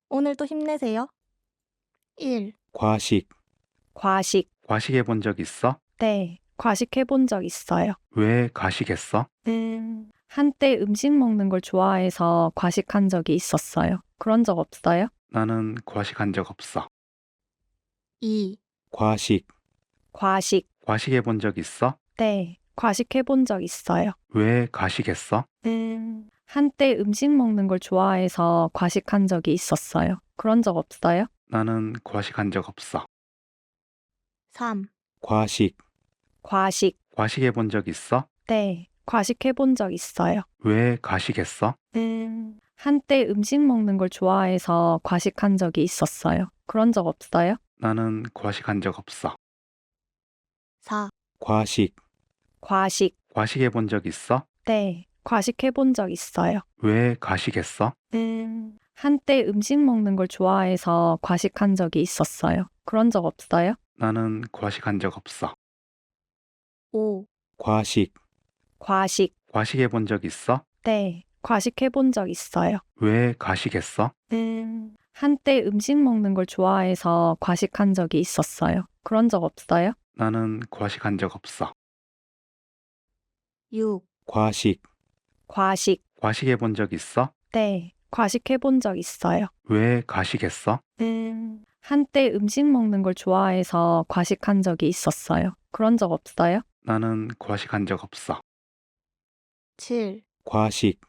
오늘도 힘내세요. 1. 과식. 과식. 과식해 본 적 있어? 네, 과식해 본 적 있어요. 왜 과식했어? 한때 음식 먹는 걸 좋아해서 과식한 적이 있었어요. 그런 적 없어요? 나는 과식한 적 없어. 2. 과식. 과식. 과식해 본 적 있어? 네, 과식해 본 적 있어요. 왜 과식했어? 한때 음식 먹는 걸 좋아해서 과식한 적이 있었어요. 그런 적 없어요? 나는 과식한 적 없어. 3. 과식. 과식. 과식해 본 적 있어? 네, 과식해 본 적 있어요. 왜 과식했어? 한때 음식 먹는 걸 좋아해서 과식한 적이 있었어요. 그런 적 없어요? 나는 과식한 적 없어. 4. 과식. 과식. 과식해 본 적 있어? 네, 과식해 본 적 있어요. 왜 과식했어? 한때 음식 먹는 걸 좋아해서 과식한 적이 있었어요. 그런 적 없어요? 나는 과식한 적 없어. 5. 과식. 과식. 과식해 본 적 있어? 네, 과식해 본 적 있어요. 왜 과식했어? 한때 음식 먹는 걸 좋아해서 과식한 적이 있었어요. 그런 적 없어요? 나는 과식한 적 없어. 6. 과식. 과식. 과식해 본 적 있어? 네, 과식해 본 적 있어요. 왜 과식했어? 한때 음식 먹는 걸 좋아해서 과식한 적이 있었어요. 그런 적 없어요? 나는 과식한 적 없어. 7. 과식.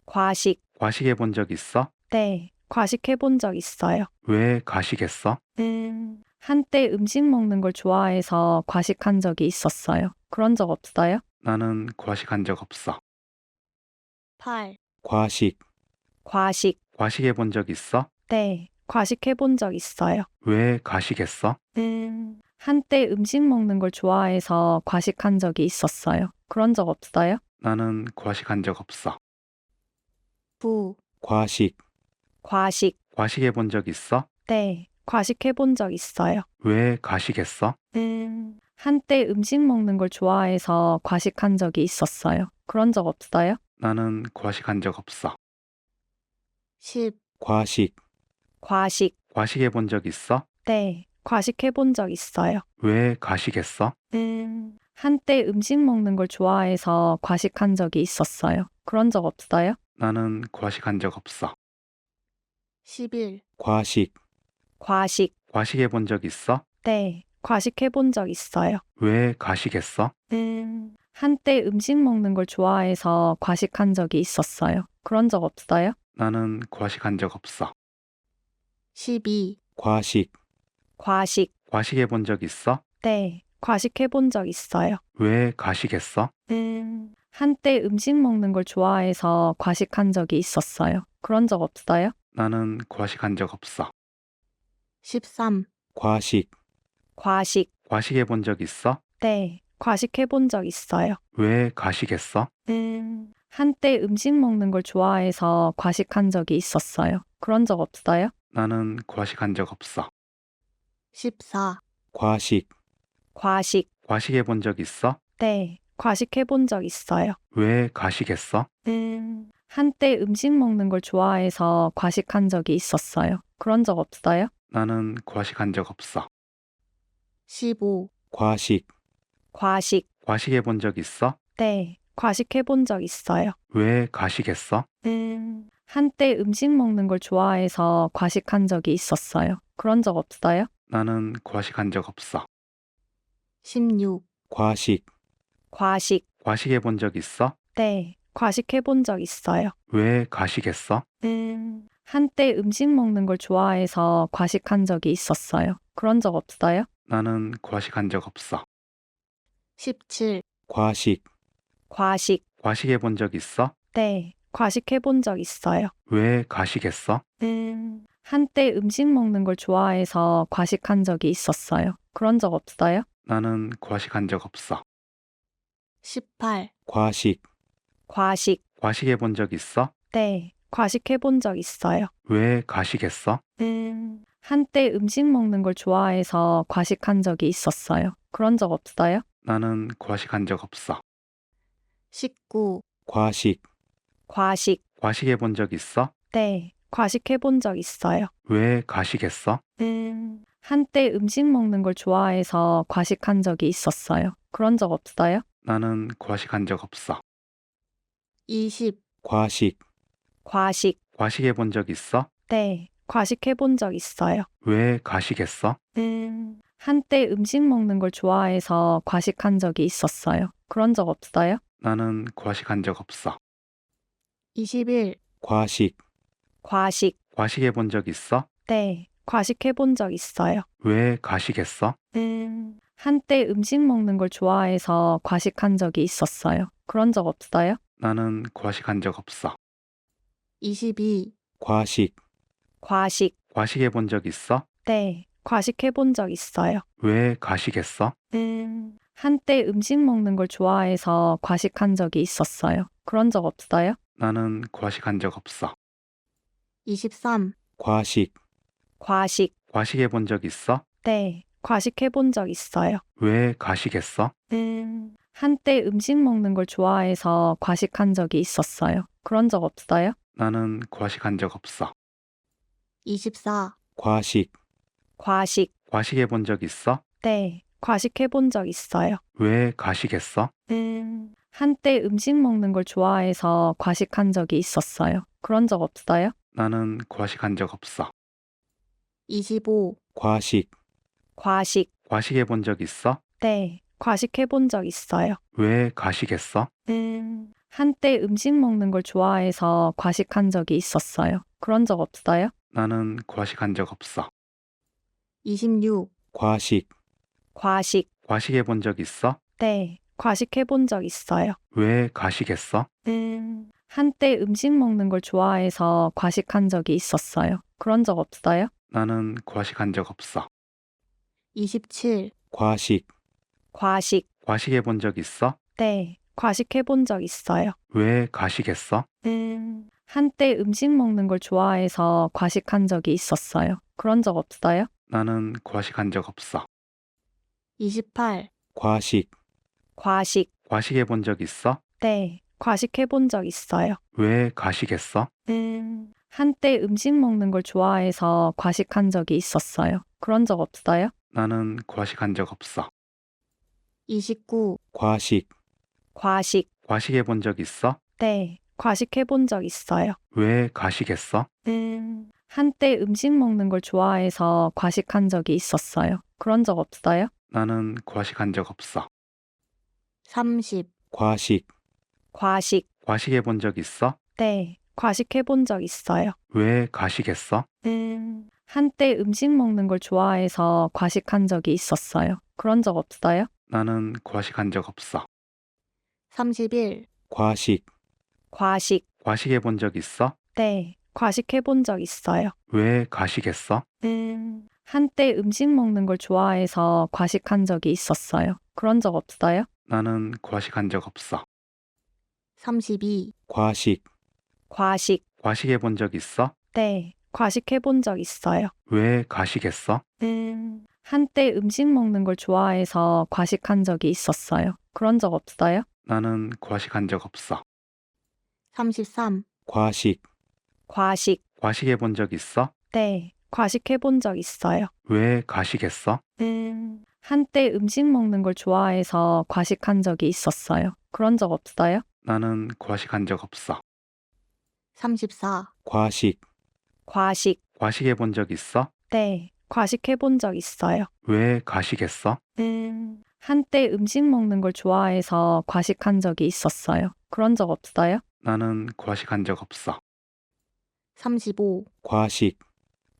과식. 과식해 본 적 있어? 네, 과식해 본 적 있어요. 왜 과식했어? 한때 음식 먹는 걸 좋아해서 과식한 적이 있었어요. 그런 적 없어요? 나는 과식한 적 없어. 8. 과식. 과식. 과식해 본 적 있어? 네, 과식해 본 적 있어요. 왜 과식했어? 한때 음식 먹는 걸 좋아해서 과식한 적이 있었어요. 그런 적 없어요? 나는 과식한 적 없어. 9. 과식. 과식. 과식해 본 적 있어? 네, 과식해 본 적 있어요. 왜 과식했어? 한때 음식 먹는 걸 좋아해서 과식한 적이 있었어요. 그런 적 없어요? 나는 과식한 적 없어. 10. 과식. 과식. 과식해 본 적 있어? 네, 과식해 본 적 있어요. 왜 과식했어? 한때 음식 먹는 걸 좋아해서 과식한 적이 있었어요. 그런 적 없어요? 나는 과식한 적 없어. 11. 과식. 과식. 과식해 본 적 있어? 네, 과식해 본 적 있어요. 왜 과식했어? 한때 음식 먹는 걸 좋아해서 과식한 적이 있었어요. 그런 적 없어요? 나는 과식한 적 없어. 12. 과식. 과식. 과식해 본 적 있어? 네, 과식해 본 적 있어요. 왜 과식했어? 한때 음식 먹는 걸 좋아해서 과식한 적이 있었어요. 그런 적 없어요? 나는 과식한 적 없어. 13. 과식. 과식. 과식해 본 적 있어? 네, 과식해 본 적 있어요. 왜 과식했어? 한때 음식 먹는 걸 좋아해서 과식한 적이 있었어요. 그런 적 없어요? 나는 과식한 적 없어. 14. 과식. 과식. 과식해 본 적 있어? 네, 과식해 본 적 있어요. 왜 과식했어? 한때 음식 먹는 걸 좋아해서 과식한 적이 있었어요. 그런 적 없어요? 나는 과식한 적 없어. 15. 과식. 과식. 과식해 본 적 있어? 네, 과식해 본 적 있어요. 왜 과식했어? 한때 음식 먹는 걸 좋아해서 과식한 적이 있었어요. 그런 적 없어요? 나는 과식한 적 없어. 16. 과식. 과식. 과식해 본 적 있어? 네, 과식해 본 적 있어요. 왜 과식했어? 한때 음식 먹는 걸 좋아해서 과식한 적이 있었어요. 그런 적 없어요? 나는 과식한 적 없어. 17. 과식. 과식. 과식해 본 적 있어? 네, 과식해 본 적 있어요. 왜 과식했어? 한때 음식 먹는 걸 좋아해서 과식한 적이 있었어요. 그런 적 없어요? 나는 과식한 적 없어. 18. 과식. 과식. 과식해 본 적 있어? 네, 과식해 본 적 있어요. 왜 과식했어? 한때 음식 먹는 걸 좋아해서 과식한 적이 있었어요. 그런 적 없어요? 나는 과식한 적 없어. 19. 과식. 과식. 과식해 본 적 있어? 네, 과식해 본 적 있어요. 왜 가식했어? 한때 음식 먹는 걸 좋아해서 과식한 적이 있었어요. 그런 적 없어요? 나는 과식한 적 없어. 20, 과식. 과식. 과식해 본 적 있어? 네, 과식해 본 적 있어요. 왜 가식했어? 한때 음식 먹는 걸 좋아해서 과식한 적이 있었어요. 그런 적 없어요? 나는 과식한 적 없어. 21, 과식. 과식. 과식해 본 적 있어? 네, 과식해 본 적 있어요. 왜 가식했어? 한때 음식 먹는 걸 좋아해서 과식한 적이 있었어요. 그런 적 없어요? 나는 과식한 적 없어. 22, 과식. 과식. 과식해 본 적 있어? 네, 과식해 본 적 있어요. 왜 가식했어? 한때 음식 먹는 걸 좋아해서 과식한 적이 있었어요. 그런 적 없어요? 나는 과식한 적 없어. 23, 과식. 과식. 과식해 본 적 있어? 네, 과식해 본 적 있어요. 왜 가식했어? 한때 음식 먹는 걸 좋아해서 과식한 적이 있었어요. 그런 적 없어요? 나는 과식한 적 없어. 24, 과식. 과식. 과식해 본 적 있어? 네, 과식해 본 적 있어요. 왜 가식했어? 한때 음식 먹는 걸 좋아해서 과식한 적이 있었어요. 그런 적 없어요? 나는 과식한 적 없어. 25, 과식. 과식. 과식해 본 적 있어? 네, 과식해 본 적 있어요. 왜 가식했어? 한때 음식 먹는 걸 좋아해서 과식한 적이 있었어요. 그런 적 없어요? 나는 과식한 적 없어. 26, 과식. 과식. 과식해 본 적 있어? 네, 과식해 본 적 있어요. 왜 가식했어? 한때 음식 먹는 걸 좋아해서 과식한 적이 있었어요. 그런 적 없어요? 나는 과식한 적 없어. 27, 과식. 과식. 과식해 본 적 있어? 네, 과식해 본 적 있어요. 왜 가식했어? 한때 음식 먹는 걸 좋아해서 과식한 적이 있었어요. 그런 적 없어요? 나는 과식한 적 없어. 28, 과식. 과식. 과식해 본 적 있어? 네, 과식해 본 적 있어요. 왜 가식했어? 한때 음식 먹는 걸 좋아해서 과식한 적이 있었어요. 그런 적 없어요? 나는 과식한 적 없어. 29, 과식. 과식. 과식해 본 적 있어? 네, 과식해 본 적 있어요. 왜 가식했어? 한때 음식 먹는 걸 좋아해서 과식한 적이 있었어요. 그런 적 없어요? 나는 과식한 적 없어. 30, 과식. 과식. 과식해 본 적 있어? 네, 과식해 본 적 있어요. 왜 가식했어? 한때 음식 먹는 걸 좋아해서 과식한 적이 있었어요. 그런 적 없어요? 나는 과식한 적 없어. 31, 과식. 과식. 과식해 본 적 있어? 네, 과식해 본 적 있어요. 왜 가식했어? 한때 음식 먹는 걸 좋아해서 과식한 적이 있었어요. 그런 적 없어요? 나는 과식한 적 없어. 32, 과식. 과식. 과식해 본 적 있어? 네, 과식해 본 적 있어요. 왜 가식했어? 한때 음식 먹는 걸 좋아해서 과식한 적이 있었어요. 그런 적 없어요? 나는 과식한 적 없어. 33, 과식. 과식. 과식해 본 적 있어? 네, 과식해 본 적 있어요. 왜 가식했어? 한때 음식 먹는 걸 좋아해서 과식한 적이 있었어요. 그런 적 없어요? 나는 과식한 적 없어. 34, 과식. 과식. 과식해 본 적 있어? 네, 과식해 본 적 있어요. 왜 가식했어? 한때 음식 먹는 걸 좋아해서 과식한 적이 있었어요. 그런 적 없어요? 나는 과식한 적 없어. 35, 과식.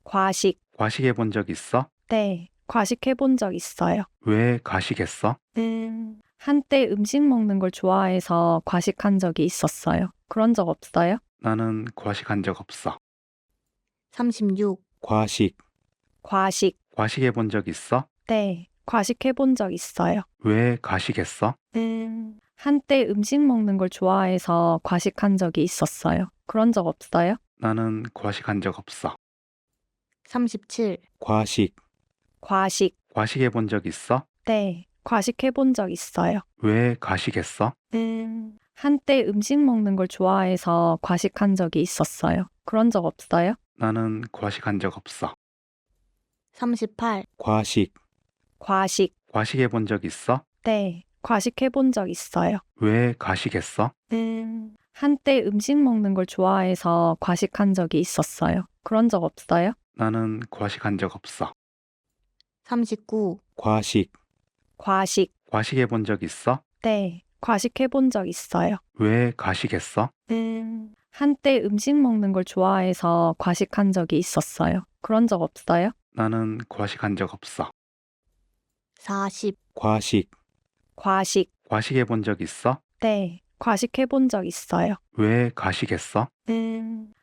과식. 과식해 본 적 있어? 네, 과식해 본 적 있어요. 왜 가식했어? 한때 음식 먹는 걸 좋아해서 과식한 적이 있었어요. 그런 적 없어요? 나는 과식한 적 없어. 36, 과식. 과식. 과식해 본 적 있어? 네, 과식해 본 적 있어요. 왜 가식했어? 한때 음식 먹는 걸 좋아해서 과식한 적이 있었어요. 그런 적 없어요? 나는 과식한 적 없어. 37, 과식. 과식. 과식해 본 적 있어? 네, 과식해 본 적 있어요. 왜 가식했어? 한때 음식 먹는 걸 좋아해서 과식한 적이 있었어요. 그런 적 없어요? 나는 과식한 적 없어. 38, 과식. 과식. 과식해 본 적 있어? 네, 과식해 본 적 있어요. 왜 과식했어? 한때 음식 먹는 걸 좋아해서 과식한 적이 있었어요. 그런 적 없어요? 나는 과식한 적 없어. 39, 과식. 과식. 과식해 본 적 있어? 네, 과식해 본 적 있어요. 왜 과식했어? 한때 음식 먹는 걸 좋아해서 과식한 적이 있었어요. 그런 적 없어요? 나는 과식한 적 없어. 40, 과식. 과식. 과식해 본 적 있어? 네, 과식해 본 적 있어요. 왜 과식했어?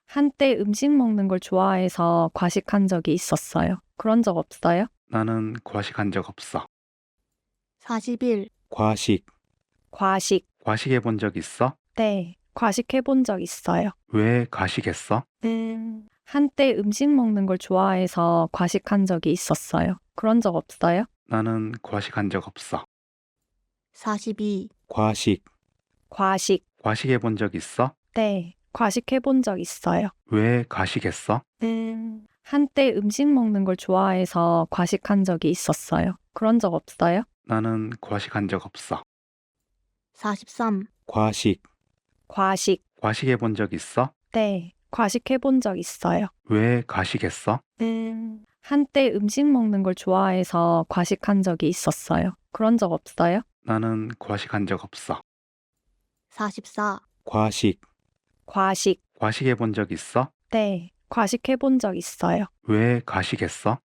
한때 음식 먹는 걸 좋아해서 과식한 적이 있었어요. 그런 적 없어요? 나는 과식한 적 없어. 41, 과식. 과식. 과식해 본 적 있어? 네, 과식해 본 적 있어요. 왜 과식했어? 한때 음식 먹는 걸 좋아해서 과식한 적이 있었어요. 그런 적 없어요? 나는 과식한 적 없어. 42, 과식. 과식. 과식해 본 적 있어? 네, 과식해 본 적 있어요. 왜 과식했어? 한때 음식 먹는 걸 좋아해서 과식한 적이 있었어요. 그런 적 없어요? 나는 과식한 적 없어. 43, 과식. 과식. 과식해 본 적 있어? 네, 과식해 본 적 있어요. 왜 과식했어? 한때 음식 먹는 걸 좋아해서 과식한 적이 있었어요. 그런 적 없어요? 나는 과식한 적 없어. 44, 과식. 과식. 과식해 본 적 있어? 네, 과식해 본 적 있어요. 왜 과식했어?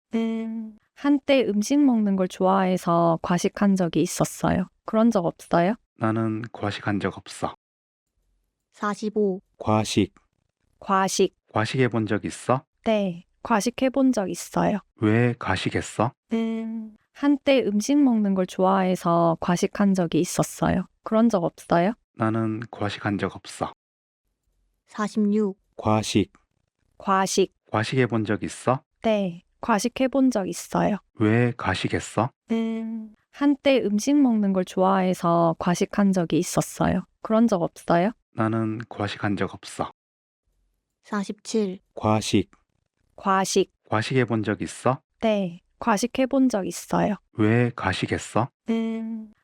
한때 음식 먹는 걸 좋아해서 과식한 적이 있었어요. 그런 적 없어요? 나는 과식한 적 없어. 45, 과식. 과식. 과식해 본 적 있어? 네, 과식해 본 적 있어요. 왜 과식했어? 한때 음식 먹는 걸 좋아해서 과식한 적이 있었어요. 그런 적 없어요? 나는 과식한 적 없어. 46, 과식. 과식. 과식해 본 적 있어? 네, 과식해 본 적 있어요. 왜 과식했어? 한때 음식 먹는 걸 좋아해서 과식한 적이 있었어요. 그런 적 없어요? 나는 과식한 적 없어. 47, 과식. 과식. 과식해 본 적 있어? 네, 과식해 본 적 있어요. 왜 과식했어?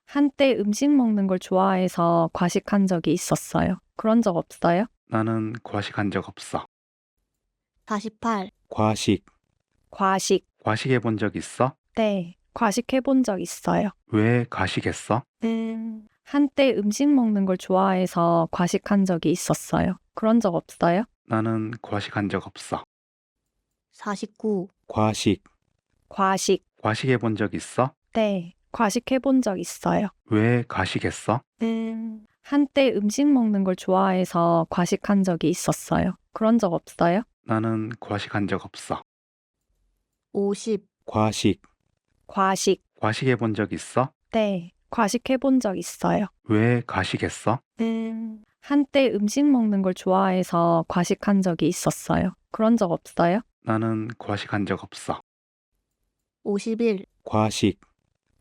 한때 음식 먹는 걸 좋아해서 과식한 적이 있었어요. 그런 적 없어요? 나는 과식한 적 없어. 48, 과식. 과식. 과식해 본 적 있어? 네, 과식해 본 적 있어요. 왜 과식했어? 한때 음식 먹는 걸 좋아해서 과식한 적이 있었어요. 그런 적 없어요? 나는 과식한 적 없어. 49, 과식. 과식. 과식해 본 적 있어? 네, 과식해 본 적 있어요. 왜 과식했어? 한때 음식 먹는 걸 좋아해서 과식한 적이 있었어요. 그런 적 없어요? 나는 과식한 적 없어. 50, 과식. 과식. 과식해 본 적 있어? 네, 과식해 본 적 있어요. 왜 과식했어? 한때 음식 먹는 걸 좋아해서 과식한 적이 있었어요. 그런 적 없어요? 나는 과식한 적 없어. 51, 과식.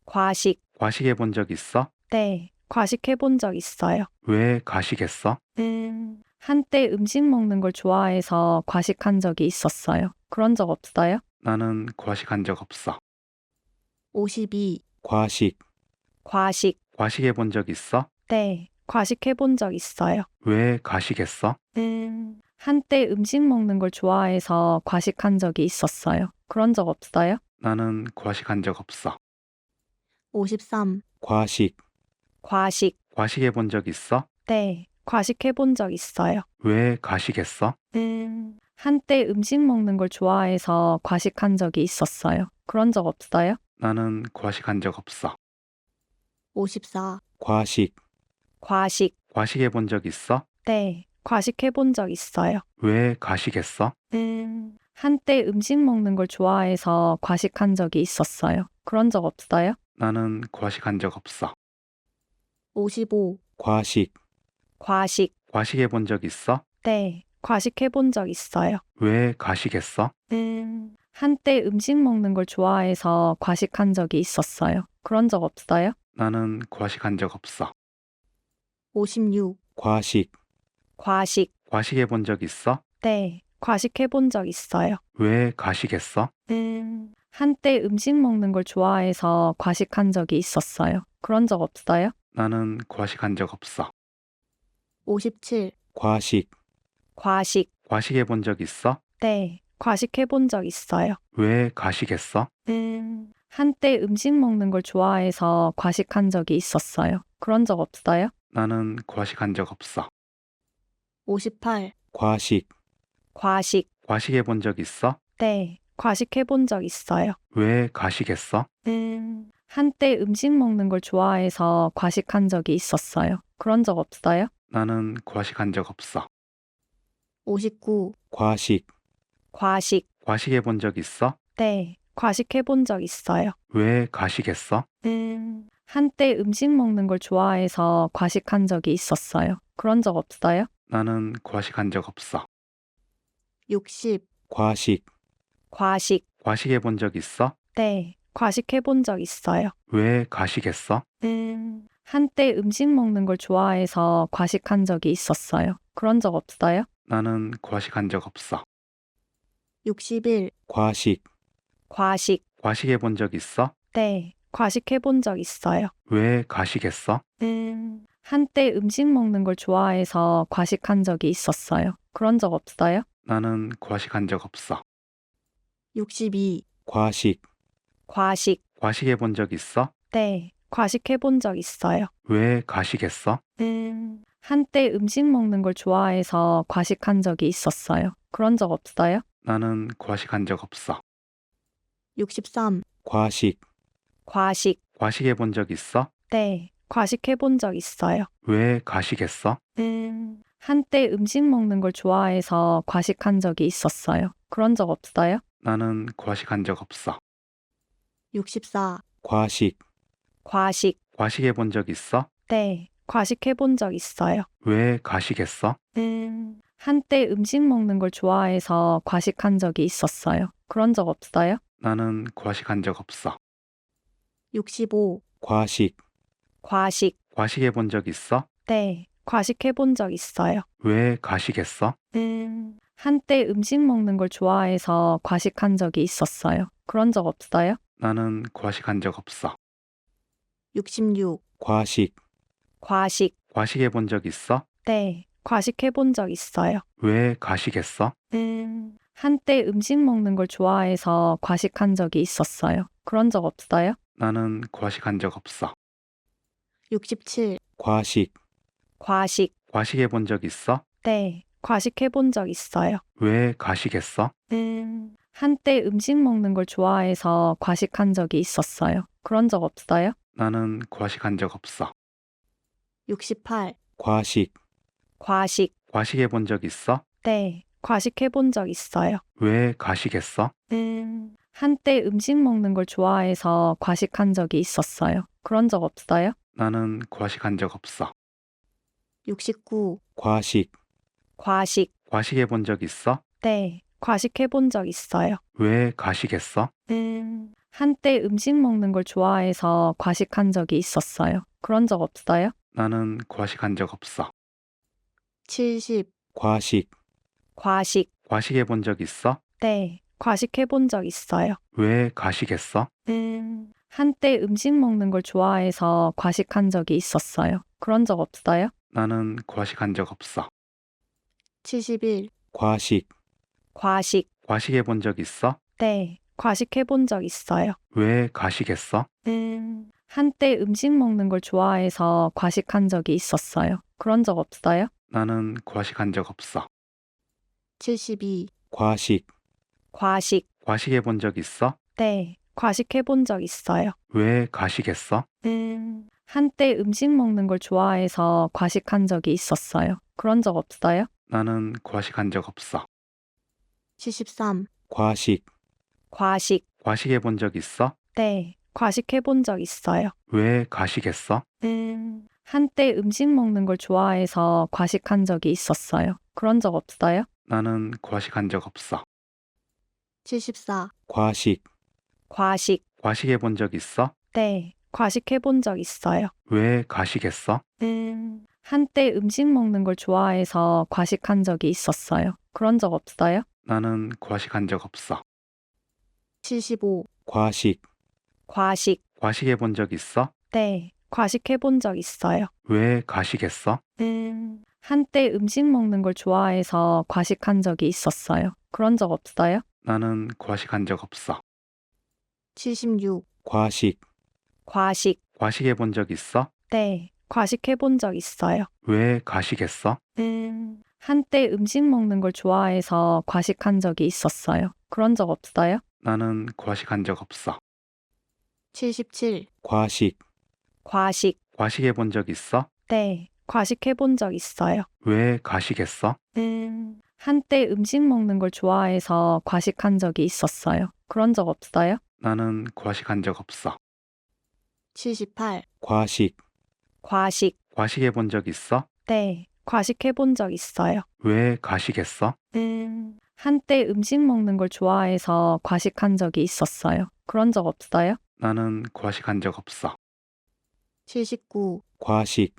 과식. 과식해 본 적 있어? 네, 과식해 본 적 있어요. 왜 과식했어? 한때 음식 먹는 걸 좋아해서 과식한 적이 있었어요. 그런 적 없어요? 나는 과식한 적 없어. 52, 과식. 과식. 과식해 본 적 있어? 네, 과식해 본 적 있어요. 왜 과식했어? 한때 음식 먹는 걸 좋아해서 과식한 적이 있었어요. 그런 적 없어요? 나는 과식한 적 없어. 53, 과식. 과식. 과식해 본 적 있어? 네, 과식해 본 적 있어요. 왜 과식했어? 한때 음식 먹는 걸 좋아해서 과식한 적이 있었어요. 그런 적 없어요? 나는 과식한 적 없어. 54, 과식. 과식. 과식해 본 적 있어? 네, 과식해 본 적 있어요. 왜 과식했어? 한때 음식 먹는 걸 좋아해서 과식한 적이 있었어요. 그런 적 없어요? 나는 과식한 적 없어. 55, 과식. 과식. 과식해 본 적 있어? 네, 과식해 본 적 있어요. 왜 과식했어? 한때 음식 먹는 걸 좋아해서 과식한 적이 있었어요. 그런 적 없어요? 나는 과식한 적 없어. 56, 과식. 과식. 과식해 본 적 있어? 네, 과식해 본 적 있어요. 왜 과식했어? 한때 음식 먹는 걸 좋아해서 과식한 적이 있었어요. 그런 적 없어요? 나는 과식한 적 없어. 57. 과식. 과식. 과식해 본 적 있어? 네, 과식해 본 적 있어요. 왜 과식했어? 한때 음식 먹는 걸 좋아해서 과식한 적이 있었어요. 그런 적 없어요? 나는 과식한 적 없어. 58. 과식. 과식. 과식해 본 적 있어? 네, 과식해 본 적 있어요. 왜 과식했어? 한때 음식 먹는 걸 좋아해서 과식한 적이 있었어요. 그런 적 없어요? 나는 과식한 적 없어. 59. 과식. 과식. 과식해 본 적 있어? 네, 과식해 본 적 있어요. 왜 과식했어? 한때 음식 먹는 걸 좋아해서 과식한 적이 있었어요. 그런 적 없어요? 나는 과식한 적 없어. 60. 과식. 과식. 과식해 본 적 있어? 네, 과식해 본 적 있어요. 왜 과식했어? 한때 음식 먹는 걸 좋아해서 과식한 적이 있었어요. 그런 적 없어요? 나는 과식한 적 없어. 61. 과식. 과식. 과식해 본 적 있어? 네, 과식해 본 적 있어요. 왜 과식했어? 한때 음식 먹는 걸 좋아해서 과식한 적이 있었어요. 그런 적 없어요? 나는 과식한 적 없어. 62. 과식. 과식. 과식해 본 적 있어? 네, 과식해 본 적 있어요. 왜 과식했어? 한때 음식 먹는 걸 좋아해서 과식한 적이 있었어요. 그런 적 없어요? 나는 과식한 적 없어. 63. 과식. 과식. 과식해 본 적 있어? 네, 과식해 본 적 있어요. 왜 과식했어? 한때 음식 먹는 걸 좋아해서 과식한 적이 있었어요. 그런 적 없어요? 나는 과식한 적 없어. 64. 과식. 과식. 과식해 본 적 있어? 네, 과식해 본 적 있어요. 왜 과식했어? 한때 음식 먹는 걸 좋아해서 과식한 적이 있었어요. 그런 적 없어요? 나는 과식한 적 없어. 65. 과식. 과식. 과식해 본 적 있어? 네, 과식해 본 적 있어요. 왜 과식했어? 한때 음식 먹는 걸 좋아해서 과식한 적이 있었어요. 그런 적 없어요? 나는 과식한 적 없어. 66. 과식. 과식. 과식해 본 적 있어? 네, 과식해 본 적 있어요. 왜 과식했어? 한때 음식 먹는 걸 좋아해서 과식한 적이 있었어요. 그런 적 없어요? 나는 과식한 적 없어. 67. 과식. 과식. 과식해 본 적 있어? 네, 과식해 본 적 있어요. 왜 과식했어? 한때 음식 먹는 걸 좋아해서 과식한 적이 있었어요. 그런 적 없어요? 나는 과식한 적 없어. 68. 과식. 과식. 과식해 본 적 있어? 네, 과식해 본 적 있어요. 왜 과식했어? 한때 음식 먹는 걸 좋아해서 과식한 적이 있었어요. 그런 적 없어요? 나는 과식한 적 없어. 69. 과식. 과식. 과식해 본 적 있어? 네, 과식해 본 적 있어요. 왜 과식했어? 한때 음식 먹는 걸 좋아해서 과식한 적이 있었어요. 그런 적 없어요? 나는 과식한 적 없어. 70. 과식. 과식. 과식해 본 적 있어? 네, 과식해 본 적 있어요. 왜 과식했어? 한때 음식 먹는 걸 좋아해서 과식한 적이 있었어요. 그런 적 없어요? 나는 과식한 적 없어. 71. 과식. 과식. 과식해 본 적 있어? 네, 과식해 본 적 있어요. 왜 과식했어? 한때 음식 먹는 걸 좋아해서 과식한 적이 있었어요. 그런 적 없어요? 나는 과식한 적 없어. 72. 과식. 과식. 과식해 본 적 있어? 네, 과식해 본 적 있어요. 왜 과식했어? 한때 음식 먹는 걸 좋아해서 과식한 적이 있었어요. 그런 적 없어요? 나는 과식한 적 없어. 73. 과식. 과식. 과식해 본 적 있어? 네, 과식해 본 적 있어요. 왜 과식했어? 한때 음식 먹는 걸 좋아해서 과식한 적이 있었어요. 그런 적 없어요? 나는 과식한 적 없어. 74. 과식. 과식. 과식해 본 적 있어? 네, 과식해 본 적 있어요. 왜 과식했어? 한때 음식 먹는 걸 좋아해서 과식한 적이 있었어요. 그런 적 없어요? 나는 과식한 적 없어. 75, 과식. 과식. 과식해 본 적 있어? 네, 과식해 본 적 있어요. 왜 과식했어? 한때 음식 먹는 걸 좋아해서 과식한 적이 있었어요. 그런 적 없어요? 나는 과식한 적 없어. 76, 과식. 과식. 과식해 본 적 있어? 네, 과식해 본 적 있어요. 왜 과식했어? 한때 음식 먹는 걸 좋아해서 과식한 적이 있었어요. 그런 적 없어요? 나는 과식한 적 없어. 77, 과식. 과식. 과식해 본 적 있어? 네, 과식해 본 적 있어요. 왜 과식했어? 한때 음식 먹는 걸 좋아해서 과식한 적이 있었어요. 그런 적 없어요? 나는 과식한 적 없어. 78, 과식. 과식. 과식해 본 적 있어? 네, 과식해 본 적 있어요. 왜 과식했어? 한때 음식 먹는 걸 좋아해서 과식한 적이 있었어요. 그런 적 없어요? 나는 과식한 적 없어. 79, 과식.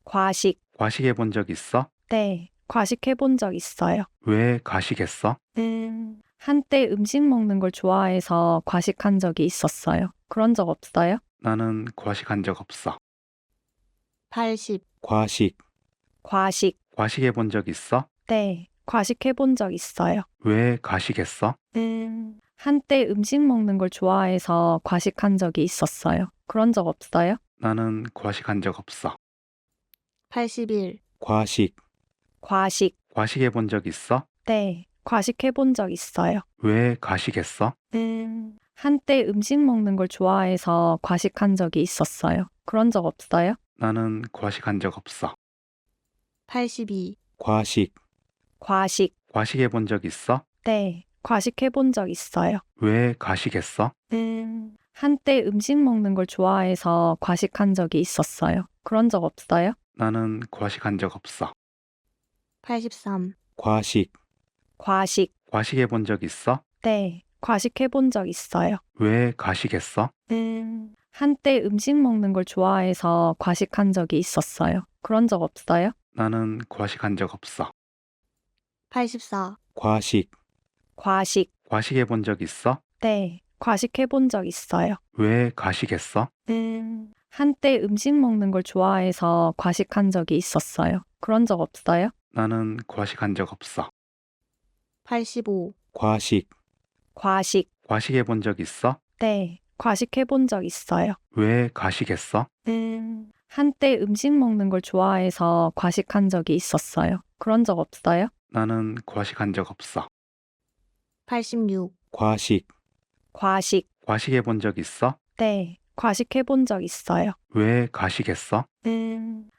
과식. 과식해 본 적 있어? 네, 과식해 본 적 있어요. 왜 과식했어? 한때 음식 먹는 걸 좋아해서 과식한 적이 있었어요. 그런 적 없어요? 나는 과식한 적 없어. 80, 과식. 과식. 과식해 본 적 있어? 네, 과식해 본 적 있어요. 왜 과식했어? 한때 음식 먹는 걸 좋아해서 과식한 적이 있었어요. 그런 적 없어요? 나는 과식한 적 없어. 81, 과식. 과식. 과식해 본 적 있어? 네, 과식해 본 적 있어요. 왜 과식했어? 한때 음식 먹는 걸 좋아해서 과식한 적이 있었어요. 그런 적 없어요? 나는 과식한 적 없어. 82, 과식. 과식. 과식해 본 적 있어? 네, 과식해 본 적 있어요. 왜 과식했어? 한때 음식 먹는 걸 좋아해서 과식한 적이 있었어요. 그런 적 없어요? 나는 과식한 적 없어. 83, 과식. 과식. 과식해 본 적 있어? 네, 과식해 본 적 있어요. 왜 과식했어? 한때 음식 먹는 걸 좋아해서 과식한 적이 있었어요. 그런 적 없어요? 나는 과식한 적 없어. 84, 과식. 과식. 과식해 본 적 있어? 네, 과식해 본 적 있어요. 왜 과식했어? 한때 음식 먹는 걸 좋아해서 과식한 적이 있었어요. 그런 적 없어요? 나는 과식한 적 없어. 85, 과식. 과식. 과식해 본 적 있어? 네, 과식해 본 적 있어요. 왜 과식했어? 한때 음식 먹는 걸 좋아해서 과식한 적이 있었어요. 그런 적 없어요? 나는 과식한 적 없어. 86, 과식. 과식. 과식해 본 적 있어? 네, 과식해 본 적 있어요. 왜 과식했어?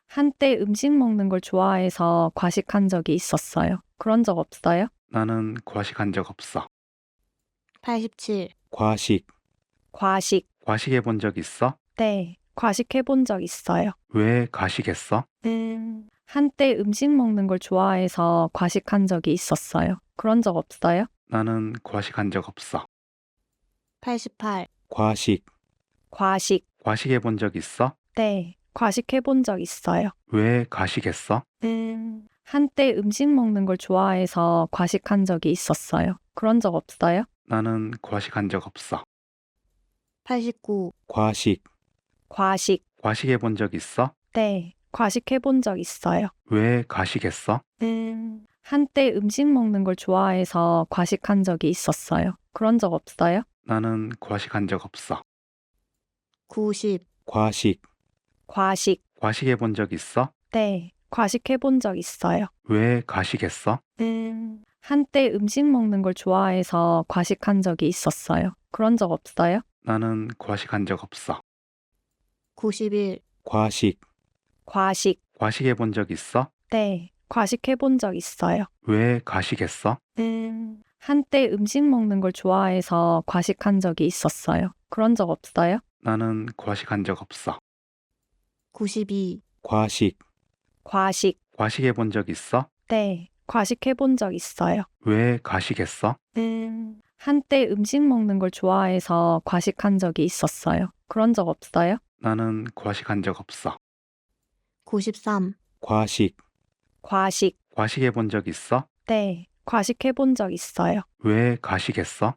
한때 음식 먹는 걸 좋아해서 과식한 적이 있었어요. 그런 적 없어요? 나는 과식한 적 없어. 87, 과식. 과식. 과식해 본 적 있어? 네, 과식해 본 적 있어요. 왜 과식했어? 한때 음식 먹는 걸 좋아해서 과식한 적이 있었어요. 그런 적 없어요? 나는 과식한 적 없어. 88, 과식. 과식. 과식해 본 적 있어? 네, 과식해 본 적 있어요. 왜 과식했어? 한때 음식 먹는 걸 좋아해서 과식한 적이 있었어요. 그런 적 없어요? 나는 과식한 적 없어. 89, 과식. 과식. 과식해 본 적 있어? 네, 과식해 본 적 있어요. 왜 과식했어? 한때 음식 먹는 걸 좋아해서 과식한 적이 있었어요. 그런 적 없어요? 나는 과식한 적 없어. 90, 과식. 과식. 과식해 본 적 있어? 네, 과식해 본 적 있어요. 왜 과식했어? 한때 음식 먹는 걸 좋아해서 과식한 적이 있었어요. 그런 적 없어요? 나는 과식한 적 없어. 91, 과식. 과식. 과식해 본 적 있어? 네, 과식해 본 적 있어요. 왜 과식했어? 한때 음식 먹는 걸 좋아해서 과식한 적이 있었어요. 그런 적 없어요? 나는 과식한 적 없어. 92, 과식. 과식. 과식해 본 적 있어? 네, 과식해 본 적 있어요. 왜 과식했어? 한때 음식 먹는 걸 좋아해서 과식한 적이 있었어요. 그런 적 없어요? 나는 과식한 적 없어. 93, 과식. 과식. 과식해 본 적 있어? 네, 과식해 본 적 있어요. 왜 과식했어?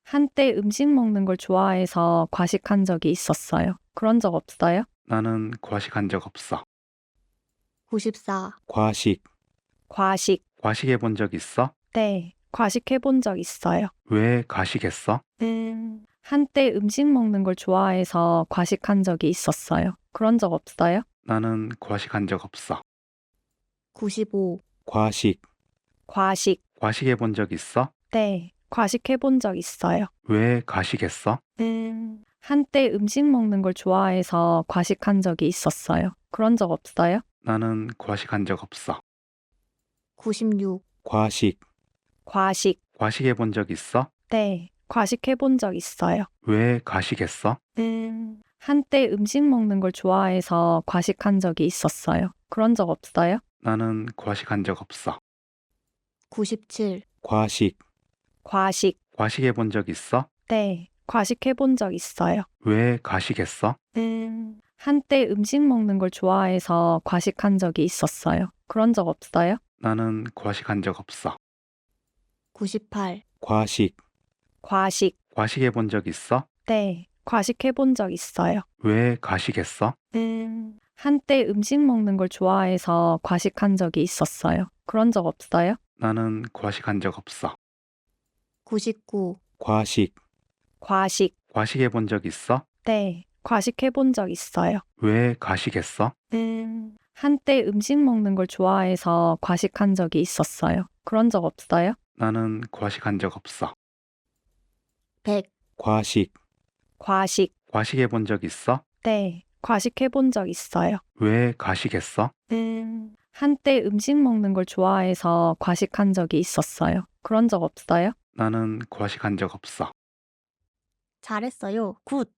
한때 음식 먹는 걸 좋아해서 과식한 적이 있었어요. 그런 적 없어요? 나는 과식한 적 없어. 94. 과식. 과식. 과식해 본 적 있어? 네, 과식해 본 적 있어요. 왜 과식했어? 한때 음식 먹는 걸 좋아해서 과식한 적이 있었어요. 그런 적 없어요? 나는 과식한 적 없어. 95. 과식. 과식. 과식해 본 적 있어? 네, 과식해 본 적 있어요. 왜 과식했어? 한때 음식 먹는 걸 좋아해서 과식한 적이 있었어요. 그런 적 없어요? 나는 과식한 적 없어. 96. 과식. 과식. 과식해 본 적 있어? 네, 과식해 본 적 있어요. 왜 과식했어? 한때 음식 먹는 걸 좋아해서 과식한 적이 있었어요. 그런 적 없어요? 나는 과식한 적 없어. 97. 과식. 과식. 과식해 본 적 있어? 네, 과식해 본 적 있어요. 왜 과식했어? 한때 음식 먹는 걸 좋아해서 과식한 적이 있었어요. 그런 적 없어요? 나는 과식한 적 없어. 98. 과식. 과식. 과식해 본 적 있어? 네, 과식해 본 적 있어요. 왜 과식했어? 한때 음식 먹는 걸 좋아해서 과식한 적이 있었어요. 그런 적 없어요? 나는 과식한 적 없어. 99. 과식. 과식. 과식해 본 적 있어? 네, 과식해 본 적 있어요. 왜 과식했어? 한때 음식 먹는 걸 좋아해서 과식한 적이 있었어요. 그런 적 없어요? 나는 과식한 적 없어. 100. 과식. 과식. 과식해 본 적 있어? 네, 과식해 본 적 있어요. 왜 과식했어? 한때 음식 먹는 걸 좋아해서 과식한 적이 있었어요. 그런 적 없어요? 나는 과식한 적 없어. 잘했어요. 굿.